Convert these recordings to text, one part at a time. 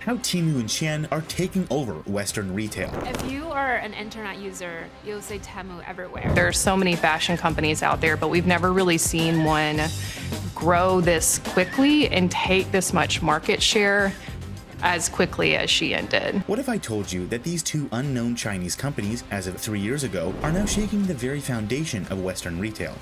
how Temu and Shein are taking over Western retail. If you are an internet user, you'll see Temu everywhere. There are so many fashion companies out there, but we've never really seen one grow this quickly and take this much market share as quickly as Shein did. What if I told you that these two unknown Chinese companies, as of 3 years ago, are now shaking the very foundation of Western retail?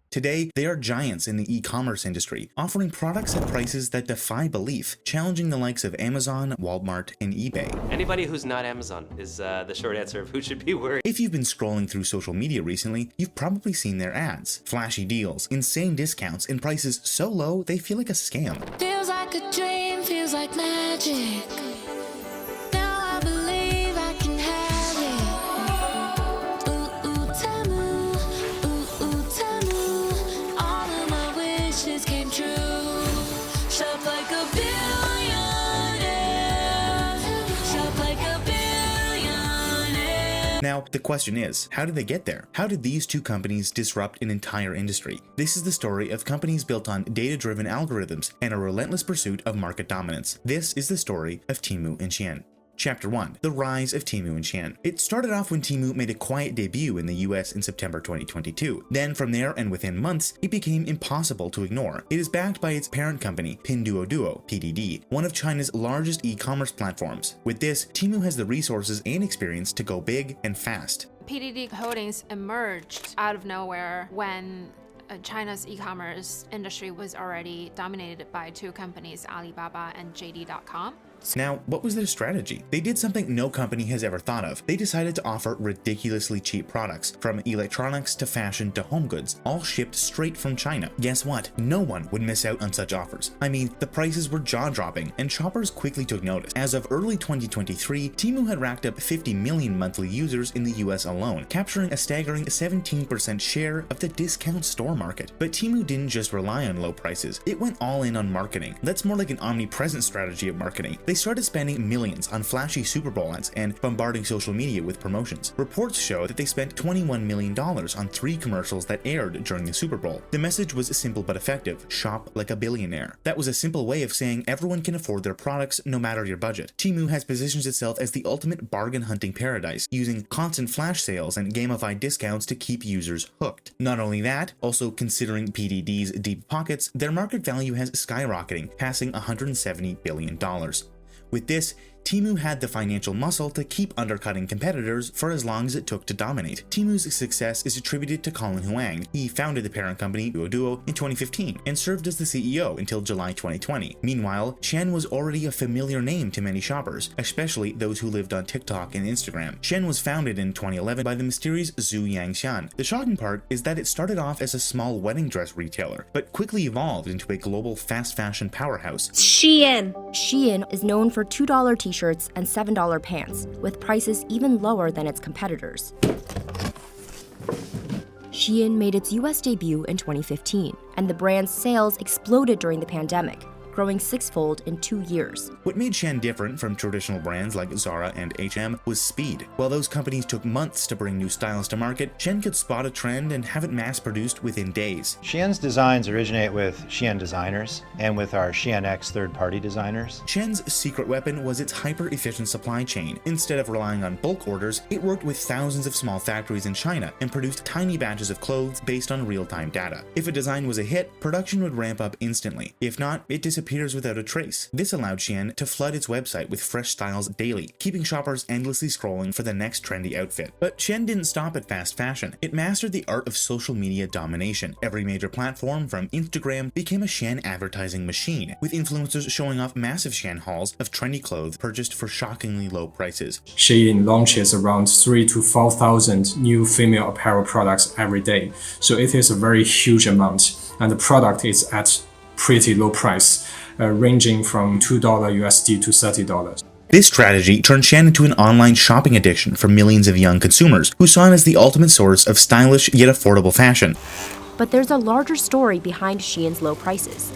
Today, they are giants in the e-commerce industry, offering products at prices that defy belief, challenging the likes of Amazon, Walmart, and eBay. Anybody who's not Amazon is the short answer of who should be worried. If you've been scrolling through social media recently, you've probably seen their ads. Flashy deals, insane discounts, and prices so low they feel like a scam. Feels like a dream, feels like magic. Now I believe I can have it. Ooh, ooh, Temu. Ooh, ooh, Temu. All of my wishes came true. Shop like a billionaire. Shop like a billionaire. Now, the question is, how did they get there? How did these two companies disrupt an entire industry? This is the story of companies built on data-driven algorithms and a relentless pursuit of market dominance. This is the story of Temu and Shein. Chapter 1. The Rise of Temu and Shein. It started off when Temu made a quiet debut in the US in September 2022. Then from there and within months, it became impossible to ignore. It is backed by its parent company, Pinduoduo, PDD, one of China's largest e-commerce platforms. With this, Temu has the resources and experience to go big and fast. PDD Holdings emerged out of nowhere when China's e-commerce industry was already dominated by two companies, Alibaba and JD.com. Now, what was their strategy? They did something no company has ever thought of. They decided to offer ridiculously cheap products, from electronics to fashion to home goods, all shipped straight from China. Guess what? No one would miss out on such offers. I mean, the prices were jaw-dropping, and shoppers quickly took notice. As of early 2023, Temu had racked up 50 million monthly users in the US alone, capturing a staggering 17% share of the discount store market. But Temu didn't just rely on low prices. It went all in on marketing. That's more like an omnipresent strategy of marketing. They started spending millions on flashy Super Bowl ads and bombarding social media with promotions. Reports show that they spent $21 million on 3 commercials that aired during the Super Bowl. The message was simple but effective: shop like a billionaire. That was a simple way of saying everyone can afford their products no matter your budget. Temu has positioned itself as the ultimate bargain hunting paradise, using constant flash sales and gamified discounts to keep users hooked. Not only that, also considering PDD's deep pockets, their market value has skyrocketing, passing $170 billion. With this, Temu had the financial muscle to keep undercutting competitors for as long as it took to dominate. Temu's success is attributed to Colin Huang. He founded the parent company Pinduoduo in 2015 and served as the CEO until July 2020. Meanwhile, Shein was already a familiar name to many shoppers, especially those who lived on TikTok and Instagram. Shein was founded in 2011 by the mysterious Zhu Yangxian. The shocking part is that it started off as a small wedding dress retailer, but quickly evolved into a global fast fashion powerhouse. Shein is known for $2 t-shirts and $7 pants, with prices even lower than its competitors. Shein made its US debut in 2015, and the brand's sales exploded during the pandemic, growing 6-fold in 2 years. What made Shein different from traditional brands like Zara and H&M was speed. While those companies took months to bring new styles to market, Shein could spot a trend and have it mass-produced within days. Shein's designs originate with Shein designers and with our Shein X third-party designers. Shein's secret weapon was its hyper-efficient supply chain. Instead of relying on bulk orders, it worked with thousands of small factories in China and produced tiny batches of clothes based on real-time data. If a design was a hit, production would ramp up instantly. If not, it disappeared without a trace. This allowed Shein to flood its website with fresh styles daily, keeping shoppers endlessly scrolling for the next trendy outfit. But Shein didn't stop at fast fashion. It mastered the art of social media domination. Every major platform, from Instagram, became a Shein advertising machine, with influencers showing off massive Shein hauls of trendy clothes purchased for shockingly low prices. Shein launches around 3,000 to 4,000 new female apparel products every day, so it is a very huge amount, and the product is at pretty low price, ranging from $2 USD to $30. This strategy turned Shein into an online shopping addiction for millions of young consumers who saw it as the ultimate source of stylish yet affordable fashion. But there's a larger story behind Shein's low prices.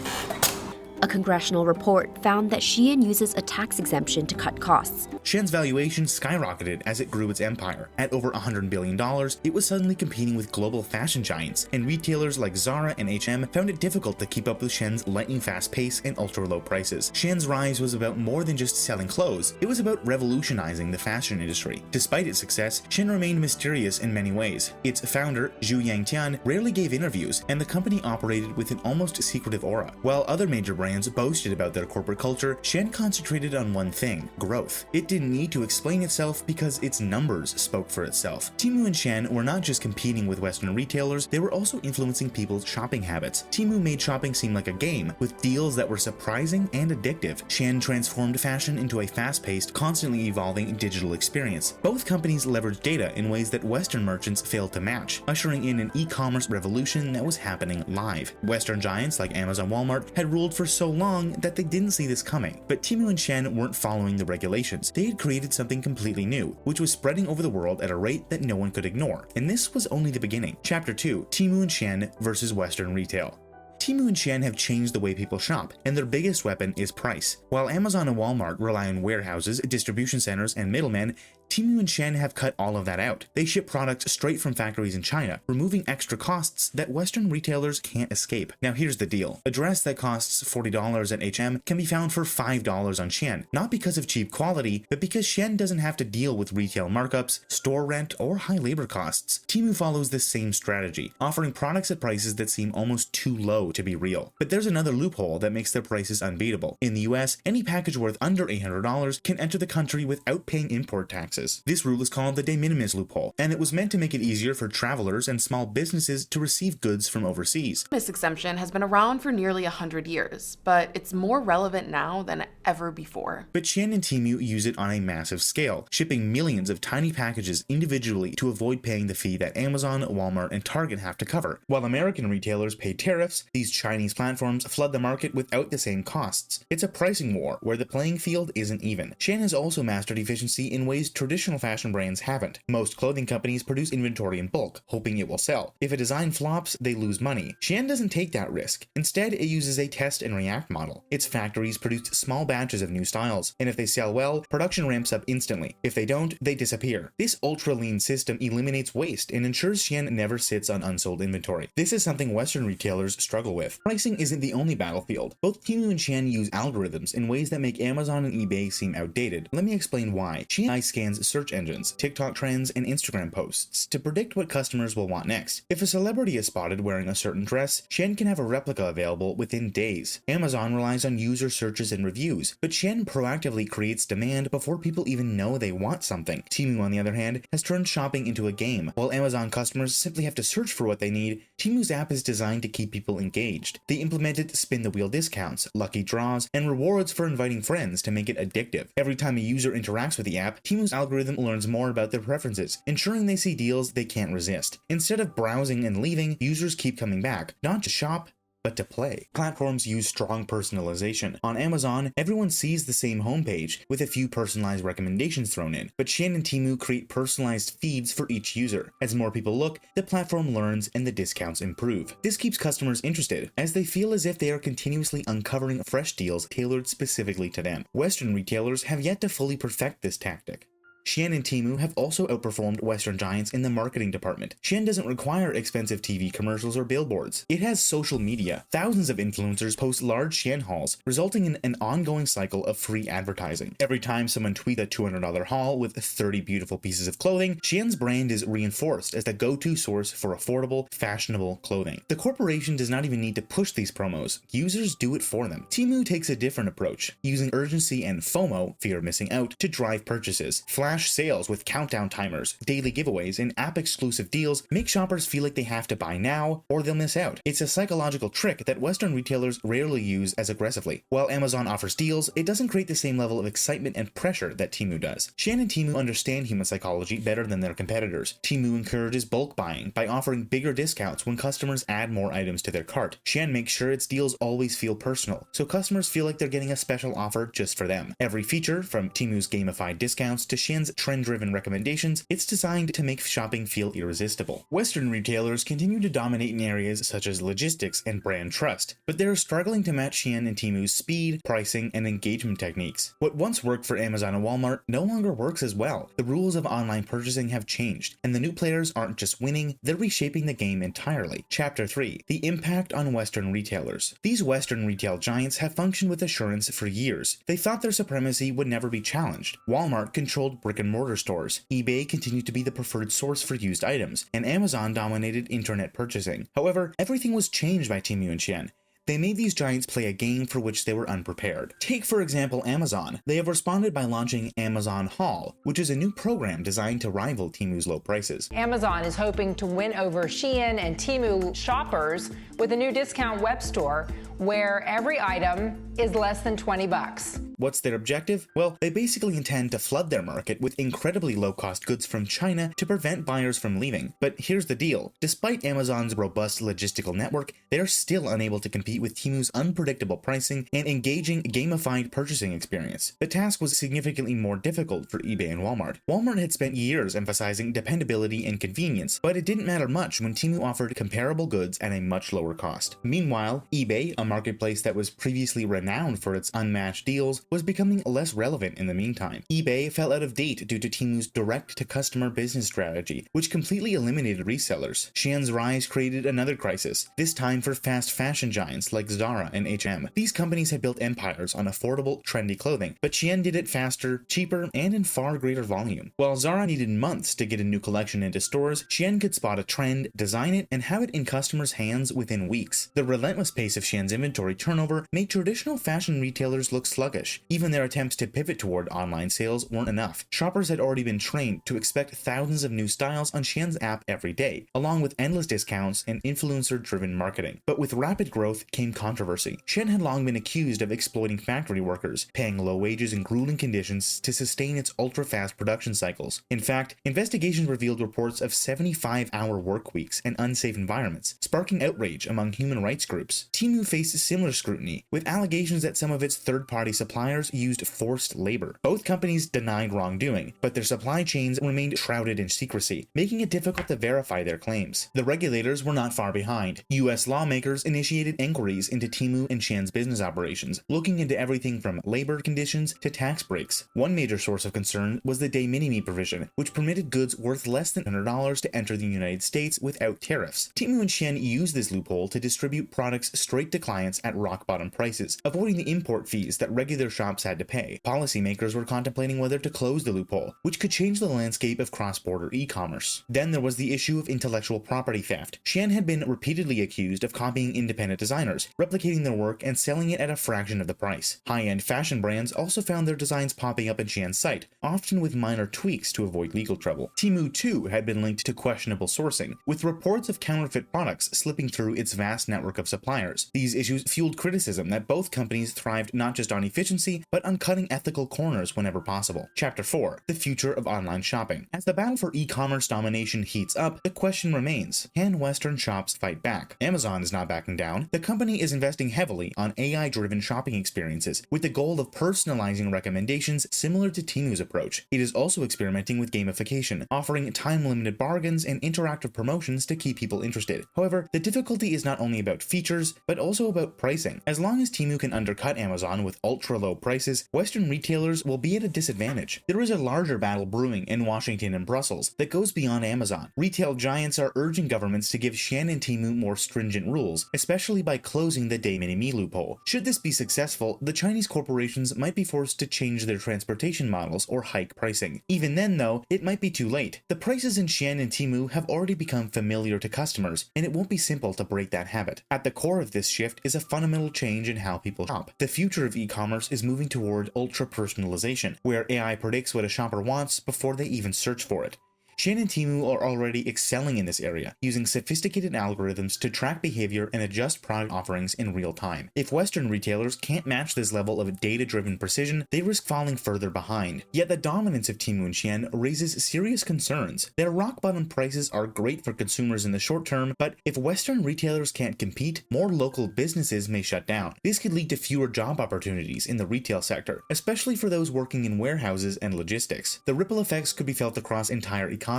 A congressional report found that Shein uses a tax exemption to cut costs. Shein's valuation skyrocketed as it grew its empire. At over $100 billion, it was suddenly competing with global fashion giants, and retailers like Zara and H&M found it difficult to keep up with Shein's lightning-fast pace and ultra-low prices. Shein's rise was about more than just selling clothes, it was about revolutionizing the fashion industry. Despite its success, Shein remained mysterious in many ways. Its founder, Zhu Yangtian, rarely gave interviews, and the company operated with an almost secretive aura. While other major brands boasted about their corporate culture, Shein concentrated on one thing: growth. It didn't need to explain itself because its numbers spoke for itself. Temu and Shein were not just competing with Western retailers, they were also influencing people's shopping habits. Temu made shopping seem like a game, with deals that were surprising and addictive. Shein transformed fashion into a fast-paced, constantly evolving digital experience. Both companies leveraged data in ways that Western merchants failed to match, ushering in an e-commerce revolution that was happening live. Western giants like Amazon and Walmart had ruled for so long that they didn't see this coming. But Temu and Shein weren't following the regulations. They had created something completely new, which was spreading over the world at a rate that no one could ignore. And this was only the beginning. Chapter 2: Temu and Shein versus Western Retail. Temu and Shein have changed the way people shop, and their biggest weapon is price. While Amazon and Walmart rely on warehouses, distribution centers, and middlemen, Temu and Shein have cut all of that out. They ship products straight from factories in China, removing extra costs that Western retailers can't escape. Now here's the deal. A dress that costs $40 at H&M can be found for $5 on Shein, not because of cheap quality, but because Shein doesn't have to deal with retail markups, store rent, or high labor costs. Temu follows the same strategy, offering products at prices that seem almost too low to be real. But there's another loophole that makes their prices unbeatable. In the US, any package worth under $800 can enter the country without paying import taxes. This rule is called the de minimis loophole, and it was meant to make it easier for travelers and small businesses to receive goods from overseas. This exemption has been around for nearly 100 years, but it's more relevant now than ever before. But Shein and Temu use it on a massive scale, shipping millions of tiny packages individually to avoid paying the fee that Amazon, Walmart, and Target have to cover. While American retailers pay tariffs, these Chinese platforms flood the market without the same costs. It's a pricing war where the playing field isn't even. Shein has also mastered efficiency in ways traditional fashion brands haven't. Most clothing companies produce inventory in bulk, hoping it will sell. If a design flops, they lose money. Shein doesn't take that risk. Instead, it uses a test and react model. Its factories produce small batches of new styles, and if they sell well, production ramps up instantly. If they don't, they disappear. This ultra-lean system eliminates waste and ensures Shein never sits on unsold inventory. This is something Western retailers struggle with. Pricing isn't the only battlefield. Both Temu and Shein use algorithms in ways that make Amazon and eBay seem outdated. Let me explain why. Shein scans search engines, TikTok trends, and Instagram posts to predict what customers will want next. If a celebrity is spotted wearing a certain dress, Shein can have a replica available within days. Amazon relies on user searches and reviews, but Shein proactively creates demand before people even know they want something. Temu, on the other hand, has turned shopping into a game. While Amazon customers simply have to search for what they need, Temu's app is designed to keep people engaged. They implemented spin-the-wheel discounts, lucky draws, and rewards for inviting friends to make it addictive. Every time a user interacts with the app, Temu's algorithm learns more about their preferences, ensuring they see deals they can't resist. Instead of browsing and leaving, users keep coming back, not to shop, but to play. Platforms use strong personalization. On Amazon, everyone sees the same homepage, with a few personalized recommendations thrown in, but Shein and Temu create personalized feeds for each user. As more people look, the platform learns and the discounts improve. This keeps customers interested, as they feel as if they are continuously uncovering fresh deals tailored specifically to them. Western retailers have yet to fully perfect this tactic. Shein and Temu have also outperformed Western giants in the marketing department. Shein doesn't require expensive TV commercials or billboards. It has social media. Thousands of influencers post large Shein hauls, resulting in an ongoing cycle of free advertising. Every time someone tweets a $200 haul with 30 beautiful pieces of clothing, Shein's brand is reinforced as the go-to source for affordable, fashionable clothing. The corporation does not even need to push these promos. Users do it for them. Temu takes a different approach, using urgency and FOMO, fear of missing out, to drive purchases. Flash sales with countdown timers, daily giveaways, and app-exclusive deals make shoppers feel like they have to buy now or they'll miss out. It's a psychological trick that Western retailers rarely use as aggressively. While Amazon offers deals, it doesn't create the same level of excitement and pressure that Temu does. Shein and Temu understand human psychology better than their competitors. Temu encourages bulk buying by offering bigger discounts when customers add more items to their cart. Shein makes sure its deals always feel personal, so customers feel like they're getting a special offer just for them. Every feature, from Temu's gamified discounts to Shein's Shein's trend-driven recommendations, it's designed to make shopping feel irresistible. Western retailers continue to dominate in areas such as logistics and brand trust, but they're struggling to match Shein and Temu's speed, pricing, and engagement techniques. What once worked for Amazon and Walmart no longer works as well. The rules of online purchasing have changed, and the new players aren't just winning, they're reshaping the game entirely. Chapter 3. The impact on Western retailers. These Western retail giants have functioned with assurance for years. They thought their supremacy would never be challenged. Walmart controlled brick-and-mortar stores, eBay continued to be the preferred source for used items, and Amazon dominated internet purchasing. However, everything was changed by Temu and Shein. They made these giants play a game for which they were unprepared. Take, for example, Amazon. They have responded by launching Amazon Haul, which is a new program designed to rival Temu's low prices. Amazon is hoping to win over Shein and Temu shoppers with a new discount web store where every item is less than 20 bucks. What's their objective? Well, they basically intend to flood their market with incredibly low-cost goods from China to prevent buyers from leaving. But here's the deal. Despite Amazon's robust logistical network, they're still unable to compete with Temu's unpredictable pricing and engaging gamified purchasing experience. The task was significantly more difficult for eBay and Walmart. Walmart had spent years emphasizing dependability and convenience, but it didn't matter much when Temu offered comparable goods at a much lower cost. Meanwhile, eBay, a marketplace that was previously renowned for its unmatched deals, was becoming less relevant in the meantime. eBay fell out of date due to Temu's direct-to-customer business strategy, which completely eliminated resellers. Shein's rise created another crisis, this time for fast fashion giants like Zara and H&M. These companies had built empires on affordable, trendy clothing, but Shein did it faster, cheaper, and in far greater volume. While Zara needed months to get a new collection into stores, Shein could spot a trend, design it, and have it in customers' hands within weeks. The relentless pace of Shein's inventory turnover made traditional fashion retailers look sluggish. Even their attempts to pivot toward online sales weren't enough. Shoppers had already been trained to expect thousands of new styles on Shein's app every day, along with endless discounts and influencer-driven marketing. But with rapid growth came controversy. Shein had long been accused of exploiting factory workers, paying low wages and grueling conditions to sustain its ultra-fast production cycles. In fact, investigations revealed reports of 75-hour work weeks and unsafe environments, sparking outrage among human rights groups. Temu faced similar scrutiny, with allegations that some of its third-party suppliers used forced labor. Both companies denied wrongdoing, but their supply chains remained shrouded in secrecy, making it difficult to verify their claims. The regulators were not far behind. US lawmakers initiated inquiries into Temu and Shein's business operations, looking into everything from labor conditions to tax breaks. One major source of concern was the de minimis provision, which permitted goods worth less than $100 to enter the United States without tariffs. Temu and Shein used this loophole to distribute products straight to clients at rock-bottom prices, avoiding the import fees that regular shops had to pay. Policymakers were contemplating whether to close the loophole, which could change the landscape of cross-border e-commerce. Then there was the issue of intellectual property theft. Shein had been repeatedly accused of copying independent designers, replicating their work and selling it at a fraction of the price. High-end fashion brands also found their designs popping up in Shein's site, often with minor tweaks to avoid legal trouble. Temu too had been linked to questionable sourcing, with reports of counterfeit products slipping through its vast network of suppliers. These issues fueled criticism that both companies thrived not just on efficiency, but on cutting ethical corners whenever possible. Chapter 4. The future of online shopping. As the battle for e-commerce domination heats up, the question remains, can Western shops fight back? Amazon is not backing down. The company is investing heavily on AI-driven shopping experiences, with the goal of personalizing recommendations similar to Temu's approach. It is also experimenting with gamification, offering time-limited bargains and interactive promotions to keep people interested. However, the difficulty is not only about features, but also about pricing. As long as Temu can undercut Amazon with ultra-low prices, Western retailers will be at a disadvantage. There is a larger battle brewing in Washington and Brussels that goes beyond Amazon. Retail giants are urging governments to give Shein and Temu more stringent rules, especially by closing the de minimis loophole. Should this be successful, the Chinese corporations might be forced to change their transportation models or hike pricing. Even then, though, it might be too late. The prices in Shein and Temu have already become familiar to customers, and it won't be simple to break that habit. At the core of this shift is a fundamental change in how people shop. The future of e-commerce is moving toward ultra-personalization, where AI predicts what a shopper wants before they even search for it. Shein and Temu are already excelling in this area, using sophisticated algorithms to track behavior and adjust product offerings in real time. If Western retailers can't match this level of data-driven precision, they risk falling further behind. Yet the dominance of Temu and Shein raises serious concerns. Their rock-bottom prices are great for consumers in the short term, but if Western retailers can't compete, more local businesses may shut down. This could lead to fewer job opportunities in the retail sector, especially for those working in warehouses and logistics. The ripple effects could be felt across entire economies,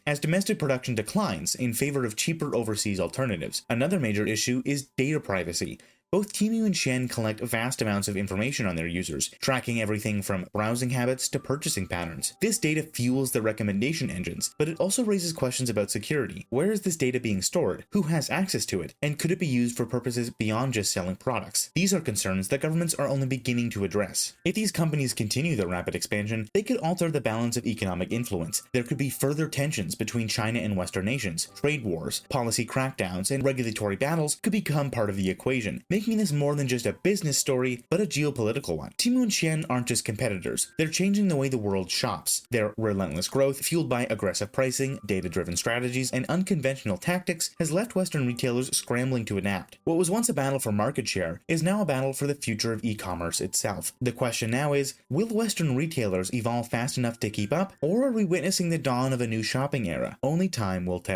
as domestic production declines in favor of cheaper overseas alternatives. Another major issue is data privacy. Both Temu and Shein collect vast amounts of information on their users, tracking everything from browsing habits to purchasing patterns. This data fuels the recommendation engines, but it also raises questions about security. Where is this data being stored? Who has access to it? And could it be used for purposes beyond just selling products? These are concerns that governments are only beginning to address. If these companies continue their rapid expansion, they could alter the balance of economic influence. There could be further tensions between China and Western nations. Trade wars, policy crackdowns, and regulatory battles could become part of the equation, making this more than just a business story, but a geopolitical one. Temu and Shein aren't just competitors, they're changing the way the world shops. Their relentless growth, fueled by aggressive pricing, data-driven strategies, and unconventional tactics, has left Western retailers scrambling to adapt. What was once a battle for market share is now a battle for the future of e-commerce itself. The question now is, will Western retailers evolve fast enough to keep up, or are we witnessing the dawn of a new shopping era? Only time will tell.